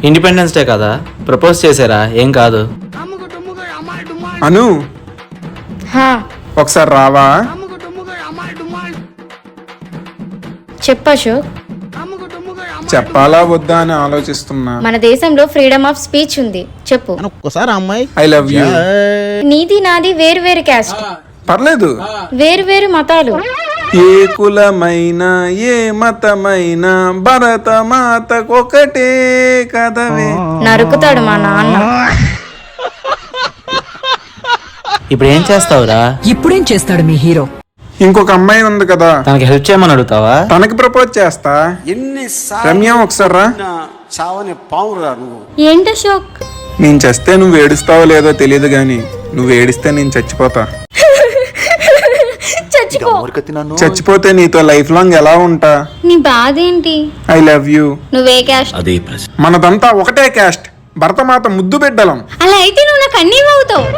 Independence day కదా, propose చేశారా? ఏం కాదు. అను హా, ఒకసారి రావా? చెప్పు అశోక్. చెప్పాలా వద్దా అని ఆలోచిస్తున్నా. మన దేశంలో ఫ్రీడమ్ ఆఫ్ స్పీచ్ ఉంది, చెప్పు. ఒక్కసారి అమ్మాయి ఐ లవ్ యూ. నీది నాది వేరు వేరు క్యాస్ట్, పర్లేదు. వేరు వేరు మతాలు. ఏ కులమైనా ఏ మతమైనా భరత మాతకొకటే కదవే. నరుకుతాడు మా నాన్న. ఇప్పుడు ఏం చేస్తావురా? ఇప్పుడేం చేస్తాడు మీ హీరో? ఇంకొక అమ్మాయి ఉంది కదా, తనకి హెల్ప్ చేయమని అడుగుతావా? తనకి ప్రపోజ్ చేస్తా. రమ్య ఒకసారి రా. ఏంటి అశోక్? నేను చేస్తే నువ్వు ఏడుస్తావో లేదో తెలియదు గాని నువ్వు ఏడిస్తే నేను చచ్చిపోతా. చచ్చిపో. చచ్చిపోతే నీతో లైఫ్ లాంగ్ ఎలా ఉంటా? నీ బాధ ఏంటి? I love you. నువ్వే క్యాస్ట్? అదే ప్రశ్న. మనదంతా ఒకటే క్యాస్ట్, భరతమాత ముద్దు బిడ్డలం. అలా అయితే నువ్వు నాకు అన్నీ అవుతావు.